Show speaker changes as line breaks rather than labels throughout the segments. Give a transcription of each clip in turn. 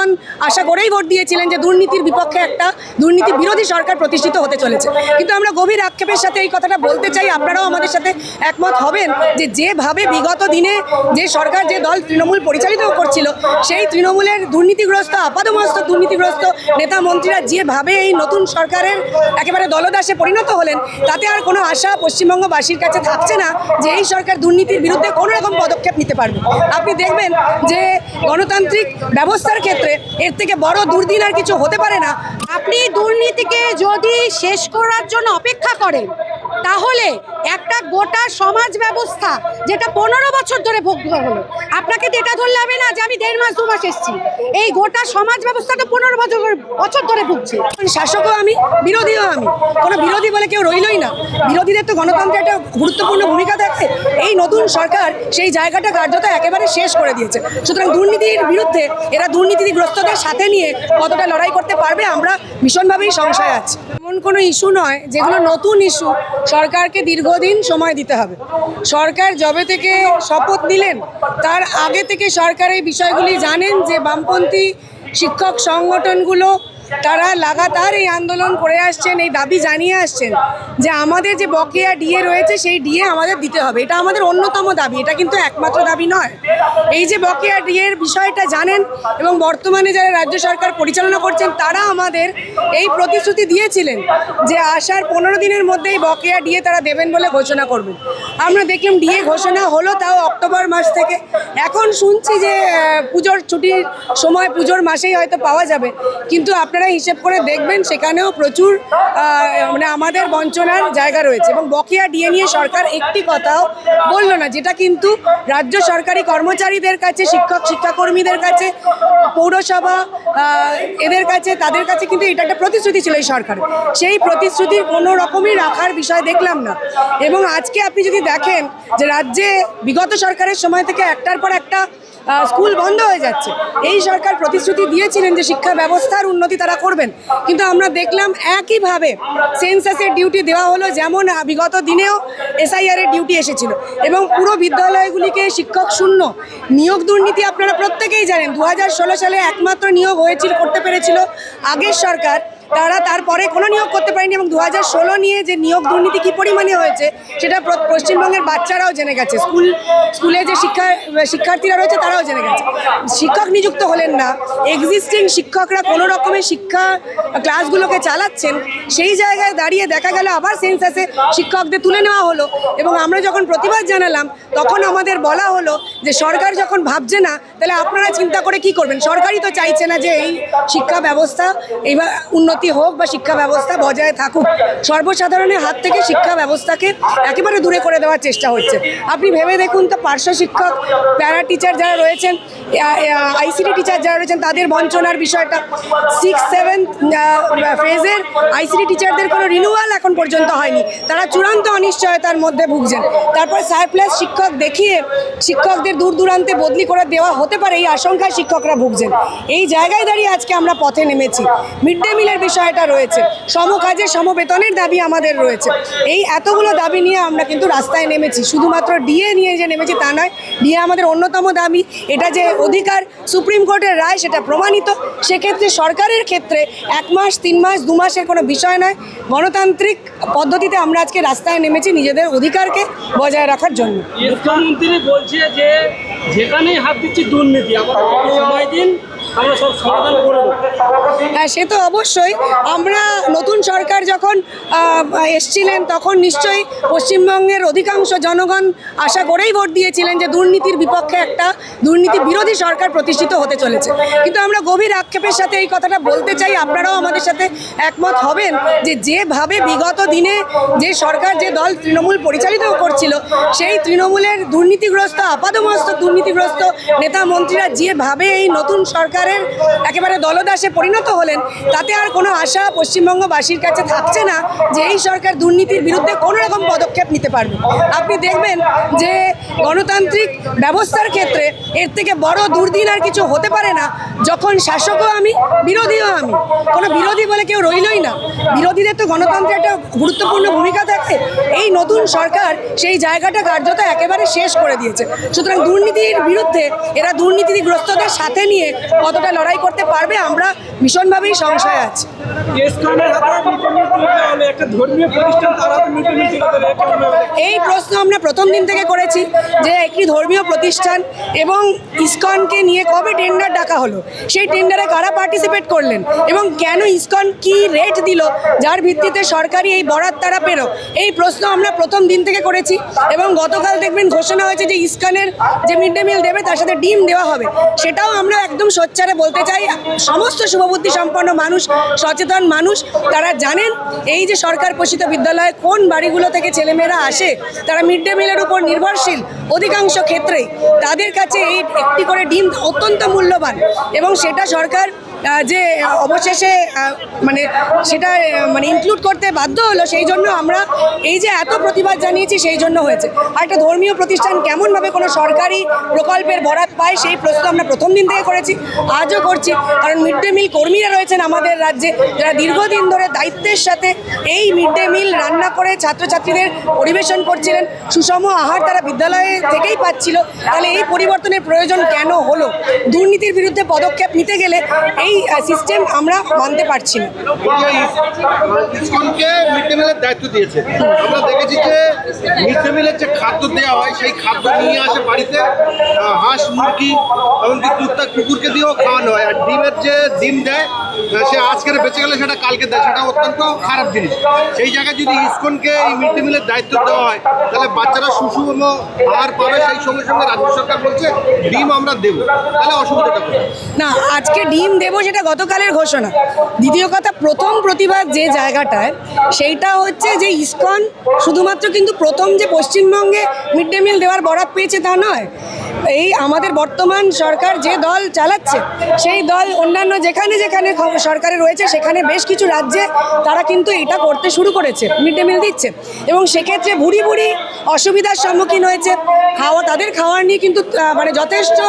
জনগণ আশা করেই ভোট দিয়েছিলেন যে দুর্নীতির বিপক্ষে একটা দুর্নীতি বিরোধী সরকার প্রতিষ্ঠিত হতে চলেছে। কিন্তু আমরা গভীর আক্ষেপের সাথে এই কথাটা বলতে চাই, আপনারাও আমাদের সাথে একমত হবেন যে যেভাবে বিগত দিনে যে সরকার, যে দল তৃণমূল পরিচালিত করছিল, সেই তৃণমূলের দুর্নীতিগ্রস্ত, আপাদমস্তক দুর্নীতিগ্রস্ত নেতা মন্ত্রীরা যেভাবে এই নতুন সরকারের একেবারে দলদাসে পরিণত হলেন, তাতে আর কোনো আশা পশ্চিমবঙ্গবাসীর কাছে থাকছে না যে এই সরকার দুর্নীতির বিরুদ্ধে কোনো রকম পদক্ষেপ নিতে পারবে। আপনি দেখবেন যে গণতান্ত্রিক ব্যবস্থার ক্ষেত্রে এর থেকে বড় দুর্দিন আর কিছু হতে পারে না।
আপনি দুর্নীতিকে যদি শেষ করার জন্য অপেক্ষা করেন, তাহলে একটা গোটা সমাজ ব্যবস্থা যেটা 15 বছর ধরে ভোগ হলো, আপনাকে এটা ধরলে হবে না যে আমি 1.5 মাস 2 মাস এসেছি। এই গোটা সমাজ ব্যবস্থাটা 15 বছর ধরে ভুগছে।
শাসকও আমি, বিরোধীও আমি, কোনো বিরোধী বলে কেউ রইলই না। বিরোধীদের তো গণতন্ত্রে একটা গুরুত্বপূর্ণ ভূমিকা থাকে। এই নতুন সরকার সেই জায়গাটা কার্যত একেবারে শেষ করে দিয়েছে। সুতরাং দুর্নীতির বিরুদ্ধে এরা দুর্নীতিগ্রস্তদের সাথে নিয়ে কতটা লড়াই করতে পারবে, আমরা ভীষণভাবেই সংশয় আছি। এমন কোনো ইস্যু নয় যেগুলো নতুন ইস্যু, সরকারকে দীর্ঘদিন সময় দিতে হবে। সরকার যবে থেকে শপথ নিলেন তার আগে থেকে সরকার এই বিষয়গুলি জানেন যে বামপন্থী শিক্ষক সংগঠনগুলো তারা লাগাতার এই আন্দোলন করে আসছেন, এই দাবি জানিয়ে আসছেন যে আমাদের যে বকেয়া ডিএ রয়েছে সেই ডিএ আমাদের দিতে হবে। এটা আমাদের অন্যতম দাবি, এটা কিন্তু একমাত্র দাবি নয়। এই যে বকেয়া ডিএর বিষয়টা জানেন এবং বর্তমানে যারা রাজ্য সরকার পরিচালনা করছেন তারা আমাদের এই প্রতিশ্রুতি দিয়েছিলেন যে আসার 15 দিনের মধ্যে এই বকেয়া ডিএ তারা দেবেন বলে ঘোষণা করবেন। আমরা দেখলাম ডিএ ঘোষণা হলো, তাও অক্টোবর মাস থেকে। এখন শুনছি যে পুজোর ছুটির সময়, পুজোর মাসেই হয়তো পাওয়া যাবে। কিন্তু আপনারা হিসেব করে দেখবেন সেখানেও প্রচুর মানে আমাদের বঞ্চনার জায়গা রয়েছে। এবং বকেয়া ডিএ নিয়ে সরকার একটি কথাও বলল না, যেটা কিন্তু রাজ্য সরকারি কর্মচারীদের কাছে, শিক্ষক শিক্ষাকর্মীদের কাছে, পৌরসভা এদের কাছে, তাদের কাছে কিন্তু এটা একটা প্রতিশ্রুতি ছিল এই সরকারের। সেই প্রতিশ্রুতি কোনো রকমই রাখার বিষয় দেখলাম না। এবং আজকে আপনি যদি দেখেন যে রাজ্যে বিগত সরকারের সময় থেকে একটার পর একটা স্কুল বন্ধ হয়ে যাচ্ছে। এই সরকার প্রতিশ্রুতি দিয়েছিলেন যে শিক্ষা ব্যবস্থার উন্নতি তারা করবেন, কিন্তু আমরা দেখলাম একইভাবে সেন্সাসের ডিউটি দেওয়া হলো, যেমন বিগত দিনেও এসআইআর এর ডিউটি এসেছিল। এবং পুরো বিদ্যালয়গুলিকে শিক্ষক শূন্য। নিয়োগ দুর্নীতি আপনারা প্রত্যেকেই জানেন, 2016 সালে একমাত্র নিয়োগ করতে পেরেছিল আগের সরকার, তারা তারপরে কোনো নিয়োগ করতে পারেনি। এবং 2016 নিয়ে যে নিয়োগ দুর্নীতি কী পরিমাণে হয়েছে সেটা পশ্চিমবঙ্গের বাচ্চারাও জেনে গেছে, স্কুলে যে শিক্ষার্থীরা রয়েছে তারাও জেনে গেছে। শিক্ষক নিযুক্ত হলেন না, এক্সিস্টিং শিক্ষকরা কোনো রকমের শিক্ষা ক্লাসগুলোকে চালাচ্ছেন। সেই জায়গায় দাঁড়িয়ে দেখা গেল আবার সেন্সাসে শিক্ষকদের তুলে নেওয়া হলো। এবং আমরা যখন প্রতিবাদ জানালাম তখন আমাদের বলা হলো যে সরকার যখন ভাবছে না, তাহলে আপনারা চিন্তা করে কি করবেন? সরকারই তো চাইছে না যে এই শিক্ষা ব্যবস্থা এইবার উন্নতি হোক বা শিক্ষা ব্যবস্থা বজায় থাকুক। সর্বসাধারণের হাত থেকে শিক্ষা ব্যবস্থাকে একেবারে দূরে করে দেওয়ার চেষ্টা হচ্ছে। আপনি ভেবে দেখুন তো, পার্শ্ব শিক্ষক, প্যারা টিচার যারা রয়েছেন, আইসিটি টিচার যারা রয়েছেন, তাদের বঞ্চনার বিষয়টা। 6-7 ফেজের আইসিটি টিচারদের কোনো রিনিউয়াল এখন পর্যন্ত হয়নি, তারা চূড়ান্ত অনিশ্চয়তার মধ্যে ভুগছেন। তারপর সারপ্লাস শিক্ষক দেখিয়ে শিক্ষকদের দূর দূরান্তে বদলি করে দেওয়া হতে পারে, এই আশঙ্কায় শিক্ষকরা ভুগছেন। এই জায়গায় দাঁড়িয়ে আজকে আমরা পথে নেমেছি। মিড ডে মিলের বিষয়টা রয়েছে, সমকাজে সমবেতনের দাবি আমাদের রয়েছে। এই এতগুলো দাবি নিয়ে আমরা কিন্তু রাস্তায় নেমেছি। শুধুমাত্র ডিএ নিয়ে যে নেমেছি তা নয়, ডিএ আমাদের অন্যতম দাবি। এটা যে অধিকার, সুপ্রিম কোর্টের রায় সেটা প্রমাণিত। সেক্ষেত্রে সরকারের ক্ষেত্রে 1 মাস 3 মাস 2 মাসের কোনো বিষয় নয়। গণতান্ত্রিক পদ্ধতিতে আমরা আজকে রাস্তায় নেমেছি নিজেদের অধিকারকে বজায় রাখার জন্য।
মুখ্যমন্ত্রী বলছে যে যেখানেই হাত দিচ্ছি দুর্নীতি, আমাদের সময় দিন, আমরা সব সমাধান করে দেবো।
হ্যাঁ, সে তো অবশ্যই। আমরা নতুন সরকার যখন এসছিলেন তখন নিশ্চয়ই পশ্চিমবঙ্গের অধিকাংশ জনগণ আশা করেই ভোট দিয়েছিলেন যে দুর্নীতির বিপক্ষে একটা দুর্নীতি বিরোধী সরকার প্রতিষ্ঠিত হতে চলেছে। কিন্তু আমরা গভীর আক্ষেপের সাথে এই কথাটা বলতে চাই, আপনারাও আমাদের সাথে একমত হবেন যে যেভাবে বিগত দিনে যে সরকার, যে দল তৃণমূল পরিচালিত করছিল, সেই তৃণমূলের দুর্নীতিগ্রস্ত, আপাদমস্তক দুর্নীতিগ্রস্ত নেতা মন্ত্রীরা যেভাবে এই নতুন সরকারের একেবারে দলদাসে পরিণত হলেন, তাতে আর কোনো আশা পশ্চিমবঙ্গবাসীর কাছে থাকছে না যে এই সরকার দুর্নীতির বিরুদ্ধে কোনো রকম পদক্ষেপ নিতে পারবে। আপনি দেখবেন যে গণতান্ত্রিক ব্যবস্থার ক্ষেত্রে এর থেকে বড় দুর্দিন আর কিছু হতে পারে না, যখন শাসকও আমি, বিরোধীও আমি। কোনো বিরোধী বলে কেউ রইলই না। বিরোধীদের তো গণতন্ত্রে একটা গুরুত্বপূর্ণ ভূমিকা থাকে। এই নতুন সরকার সেই জায়গাটা কার্যত একেবারে শেষ করে দিয়েছে। সুতরাং দুর্নীতির বিরুদ্ধে এরা দুর্নীতিগ্রস্তদের সাথে নিয়ে কতটা লড়াই করতে পারবে আমরা ভীষণভাবেই সংশয় আছি।
একটা ধর্মীয় প্রতিষ্ঠান তারা
এই প্রশ্ন আমরা প্রথম দিন থেকে করেছি যে একটি ধর্মীয় প্রতিষ্ঠান এবং ইসকনকে নিয়ে কবে টেন্ডার ডাকা হলো, সেই টেন্ডারে কারা পার্টিসিপেট করলেন এবং কেন ইসকন কি রেট দিল যার ভিত্তিতে সরকারি এই বরাত তারা পেল, এই প্রশ্ন আমরা প্রথম দিন থেকে করেছি। এবং গতকাল দেখবেন ঘোষণা হয়েছে যে ইসকনের যে মিড ডে মিল দেবে তার সাথে ডিম দেওয়া হবে, সেটাও আমরা একদম সোচ্চারে বলতে চাই। সমস্ত শুভবুদ্ধি সম্পন্ন মানুষ, সচেতন মানুষ তারা জানেন এই যে সরকার পোষিত বিদ্যালয়ে কোন বাড়িগুলো থেকে ছেলেমেয়েরা আসে, তারা মিড ডে মিলের উপর নির্ভরশীল। অধিকাংশ ক্ষেত্রেই তাদের কাছে এই একটি করে ডিম অত্যন্ত মূল্যবান এবং সেটা সরকার যে অবশেষে সেটা ইনক্লুড করতে বাধ্য হলো, সেই জন্য আমরা এই যে এত প্রতিবাদ জানিয়েছি সেই জন্য হয়েছে। আর একটা ধর্মীয় প্রতিষ্ঠান কেমনভাবে কোনো সরকারি প্রকল্পের বরাত পায় সেই প্রশ্ন আমরা প্রথম দিন থেকে করেছি, আজও করছি। কারণ মিড ডে মিল কর্মীরা রয়েছেন আমাদের রাজ্যে যারা দীর্ঘদিন ধরে দায়িত্বের সাথে এই মিড ডে মিল রান্না করে ছাত্রছাত্রীদের পরিবেশন করছিলেন, সুষম আহার তারা বিদ্যালয়ে থেকেই পাচ্ছিল। তাহলে এই পরিবর্তনের প্রয়োজন কেন হলো? দুর্নীতির বিরুদ্ধে পদক্ষেপ নিতে গেলে এই সিস্টেম আমরা মানতে পারছি না।
ইসকনকে মিড ডে মিলের দায়িত্ব দিয়েছে, আমরা দেখেছি যে মিড ডে মিলের যে খাদ্য দেওয়া হয় সেই খাদ্য নিয়ে আসে বাড়িতে হাঁস, মুরগি, এমনকি কুকুরকে দিয়েও খাওয়ানো হয়। আর ডিমের যে ডিম দেয় সে আজকের বেঁচে গেলে সেটা কালকে দেয়, সেটা অত্যন্ত খারাপ জিনিস। সেই জায়গায় যদি ইসকনকে এই মিড ডে মিলের দায়িত্ব দেওয়া হয় তাহলে বাচ্চারা সুষম আহার পাবে। সেই সঙ্গে সঙ্গে রাজ্য সরকার বলছে ডিম আমরা দেবো, তাহলে অসুবিধাটা কোথায়?
না, আজকে ডিম দেবো সেটা গতকালের ঘোষণা। দ্বিতীয় কথা, প্রথম প্রতিবাদ যে জায়গাটায় সেইটা হচ্ছে যে ইসকন শুধুমাত্র কিন্তু প্রথম যে পশ্চিমবঙ্গে মিড ডে মিল দেওয়ার বরাত পেয়েছে তা নয়। এই আমাদের বর্তমান সরকার যে দল চালাচ্ছে সেই দল অন্যান্য যেখানে যেখানে সরকারে রয়েছে সেখানে বেশ কিছু রাজ্যে তারা কিন্তু এটা করতে শুরু করেছে, মিড ডে মিল দিচ্ছে। এবং সেক্ষেত্রে ভুরি ভুরি অসুবিধার সম্মুখীন হয়েছে। তাদের খাওয়ার নিয়ে কিন্তু যথেষ্ট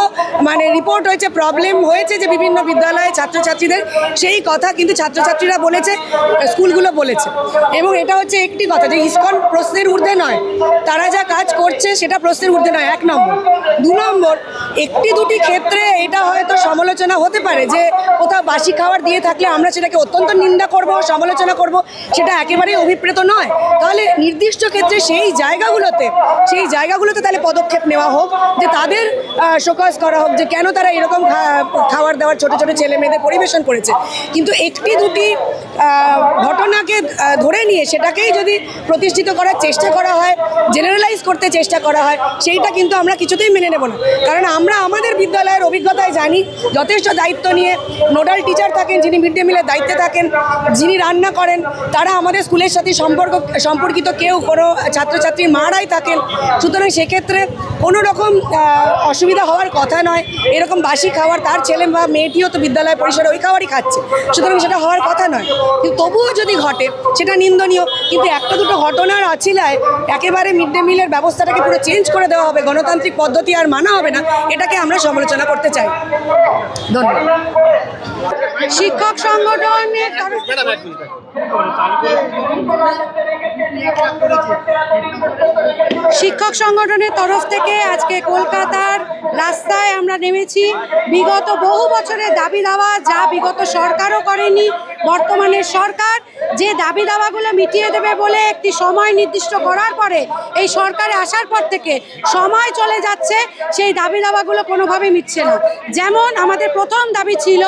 রিপোর্ট হয়েছে, প্রবলেম হয়েছে যে বিভিন্ন বিদ্যালয়ে ছাত্রছাত্রীদের, সেই কথা কিন্তু ছাত্রছাত্রীরা বলেছে, স্কুলগুলো বলেছে। এবং এটা হচ্ছে একটি কথা যে ইসকন প্রশ্নের ঊর্ধ্বে নয়, তারা যা কাজ করছে সেটা প্রশ্নের ঊর্ধ্বে নয়, 1 নম্বর। 2 নম্বর, একটি দুটি ক্ষেত্রে এটা হয়তো সমালোচনা হতে পারে যে কোথাও বাসি খাবার দিয়ে থাকলে আমরা সেটাকে অত্যন্ত নিন্দা করব, সমালোচনা করব, সেটা একেবারেই অভিপ্রেত নয়। তাহলে নির্দিষ্ট ক্ষেত্রে সেই জায়গাগুলোতে তাহলে পদক্ষেপ নেওয়া হোক, যে তাদের শোকজ করা হোক যে কেন তারা এরকম খাবার দাবার ছোটো ছোটো ছেলে মেয়েদের পরিবেশন করেছে। কিন্তু একটি দুটি ঘটনাকে ধরে নিয়ে সেটাকেই যদি প্রতিষ্ঠিত করার চেষ্টা করা হয়, জেনারেলাইজ করতে চেষ্টা করা হয়, সেইটা কিন্তু আমরা কিছুতেই মেনে নেব না। কারণ আমরা আমাদের বিদ্যালয়ের অভিজ্ঞতায় জানি, যথেষ্ট দায়িত্ব নিয়ে নোডাল টিচার থাকেন যিনি মিড ডে মিলের দায়িত্বে থাকেন, যিনি রান্না করেন, তারা আমাদের স্কুলের সাথে সম্পর্কিত কেউ কোনো ছাত্রছাত্রীর মারাই থাকেন। সুতরাং সেক্ষেত্রে কোনো রকম অসুবিধা হওয়ার কথা নয়। এরকম বাসি খাবার তার ছেলে বা মেয়েটিও তো বিদ্যালয় পরিসরে ওই খাবারই খাচ্ছে, সুতরাং সেটা হওয়ার কথা নয়। কিন্তু তবুও যদি ঘটে সেটা নিন্দনীয়। কিন্তু একটা দুটো ঘটনার অছিলায় একেবারে মিড ডে মিলের ব্যবস্থাটাকে পুরো চেঞ্জ করে দেওয়া হবে, গণতান্ত্রিক পদ্ধতি আর মানা হবে না, এটাকে আমরা সমালোচনা করতে চাই। ধন্যবাদ।
শিক্ষক সংগঠনের তরফ থেকে আজকে কলকাতার রাস্তায় আমরা নেমেছি। বিগত বহু বছরের দাবি দাওয়া, যা বিগত সরকারও করেনি, বর্তমানের সরকার যে দাবি দাওয়াগুলো মিটিয়ে দেবে বলে একটি সময় নির্দিষ্ট করার পরে এই সরকারে আসার পর থেকে সময় চলে যাচ্ছে, সেই দাবি দাওয়াগুলো কোনোভাবে মিটছে না। যেমন আমাদের প্রথম দাবি ছিল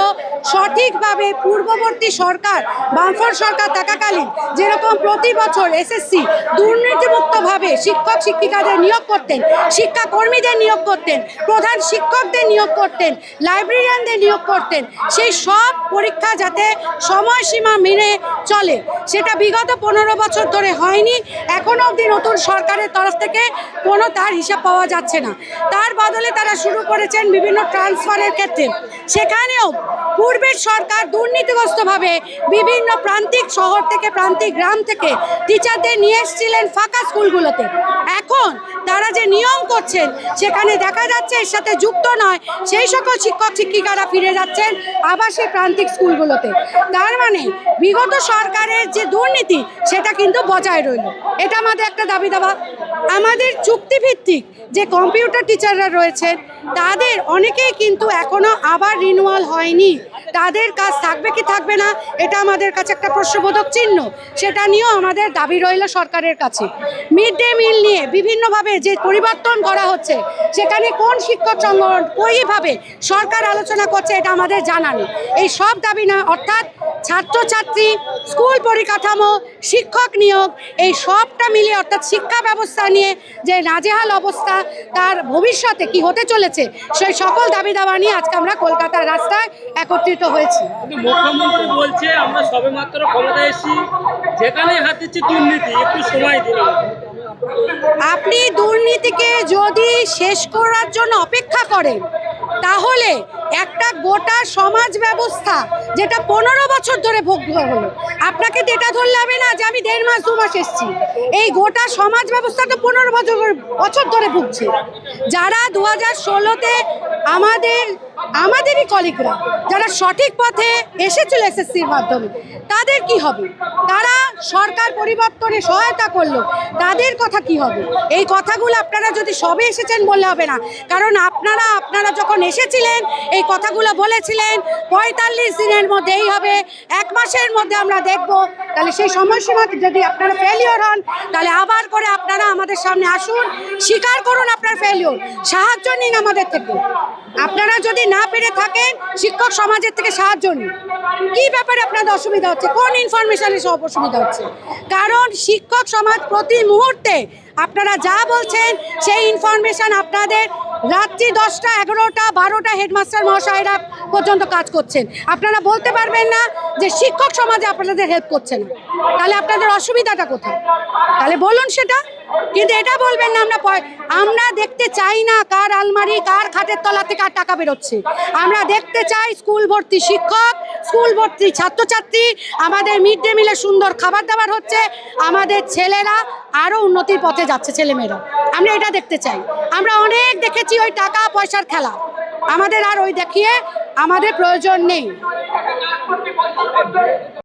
সঠিকভাবে পূর্ববর্তী সরকার, বামফ্রন্ট সরকার থাকাকালীন যেরকম প্রতি বছর এসএসসি দুর্নীতিমুক্তভাবে শিক্ষক শিক্ষিকাদের নিয়োগ করতেন, শিক্ষাকর্মীদের নিয়োগ করতেন, প্রধান শিক্ষকদের নিয়োগ করতেন, লাইব্রেরিয়ানদের নিয়োগ করতেন, সেই সব পরীক্ষা যাতে সময়সীমা মেনে চলে, সেটা বিগত 15 বছর ধরে হয়নি। এখনও অবধি নতুন সরকারের তরফ থেকে কোনো তার হিসাব পাওয়া যাচ্ছে না। তার বদলে তারা শুরু করেছেন বিভিন্ন ট্রান্সফারের ক্ষেত্রে, সেখানেও পূর্বের সরকার দুর্নীতিগ্রস্তভাবে বিভিন্ন প্রান্তিক শহর থেকে প্রান্তিক গ্রাম থেকে টিচারদের নিয়ে এসেছিলেন ফাঁকা স্কুলগুলোতে। এখন তারা যে নিয়ম করছেন সেখানে দেখা যাচ্ছে এর সাথে যুক্ত নয় সেই সকল শিক্ষক শিক্ষিকারা ফিরে যাচ্ছেন আবার সেই প্রান্তিক স্কুলগুলোতে। তার মানে বিগত সরকারের যে দুর্নীতি সেটা কিন্তু বজায় রইল। এটা আমাদের একটা দাবি দাবা। আমাদের চুক্তিভিত্তিক যে কম্পিউটার টিচাররা রয়েছেন তাদের অনেকেই কিন্তু এখনো আবার রিনিউয়াল হয়নি। তাদের কাজ থাকবে কি থাকবে না এটা আমাদের কাছে একটা প্রশ্নবোধক চিহ্ন। সেটা নিয়েও আমাদের দাবি রইল সরকারের কাছে। মিড ডে মিল নিয়ে বিভিন্নভাবে যে পরিবর্তন করা হচ্ছে সেখানে কোন শিক্ষক সংগঠন কীভাবে সরকার আলোচনা করছে এটা আমাদের জানা নেই। এই সব দাবি না, অর্থাৎ ছাত্রছাত্রী, স্কুল পরিকাঠামো, শিক্ষক নিয়োগ, এই সবটা মিলিয়ে অর্থাৎ শিক্ষা ব্যবস্থা নিয়ে যে নাজেহাল অবস্থা, তার ভবিষ্যতে কি হতে চলেছে সেই সকল দাবি দাবা নিয়ে আজকে আমরা কলকাতার রাস্তায় একত্রিত হয়েছি।
কিন্তু মুখ্যমন্ত্রী বলছে আমরা সবেমাত্র ক্ষমতায় এসেছি, যেখানেই হাত দিচ্ছি দুর্নীতি, একটু সময় দিন।
আপনি দুর্নীতিকে যদি শেষ করার জন্য অপেক্ষা করেন তাহলে একটা গোটা সমাজ ব্যবস্থা যেটা 15 বছর ধরে ভোগ হলো, আপনাকে ডেটা ধরলে হবে না যে আমি 1.5 মাস 2 মাস এসেছি। এই গোটা সমাজ ব্যবস্থাটা 15 বছর ধরে ভুগছে। যারা 2016-তে আমাদেরই কলিগরা যারা সঠিক পথে এসেছিল এসএসসির মাধ্যমে, তাদের কি হবে? তারা সরকার পরিবর্তনে সহায়তা করলো, তাদের কথা কি হবে? এই কথাগুলো আপনারা যদি সবে এসেছেন বললে হবে না, কারণ আপনারা যখন এসেছিলেন এই কথাগুলো বলেছিলেন 45 দিনের মধ্যেই হবে, 1 মাসের মধ্যে আমরা দেখব। তাহলে সেই সময়সীমা যদি আপনারা ফেলিওর হন তাহলে আবার করে আপনারা আমাদের সামনে আসুন, স্বীকার করুন আপনার ফেলিওর, সাহায্য নিন আমাদের থেকে। আপনারা যদি না পেরে থাকেন শিক্ষক সমাজের থেকে সাহায্য নিন। কী ব্যাপারে আপনাদের অসুবিধা হচ্ছে, কোন ইনফরমেশনে সব অসুবিধা হচ্ছে? কারণ শিক্ষক সমাজ প্রতি মুহূর্তে আপনারা যা বলছেন সেই ইনফরমেশন আপনাদের রাত্রি 10টা 11টা 12টা হেডমাস্টার মহাশয়রা পর্যন্ত কাজ করছেন। আপনারা বলতে পারবেন না যে শিক্ষক সমাজে আপনাদের হেল্প করছে না, তাহলে আপনাদের অসুবিধাটা কোথায়? তাহলে বলুন সেটা। কিন্তু এটা বলবেন না আমরা দেখতে চাই না কার আলমারি কার খাটের তলা থেকে আর টাকা বেরোচ্ছে। আমরা দেখতে চাই স্কুল ভর্তি শিক্ষক, স্কুল ভর্তি ছাত্রছাত্রী, আমাদের মিড ডে মিলে সুন্দর খাবার দাবার হচ্ছে, আমাদের ছেলেরা আরও উন্নতির পথে যাচ্ছে ছেলেমেয়েরা। আমরা এটা দেখতে চাই। আমরা অনেক দেখেছি ওই টাকা পয়সার খেলা, আমাদের আর ওই দেখিয়ে আমাদের প্রয়োজন নেই।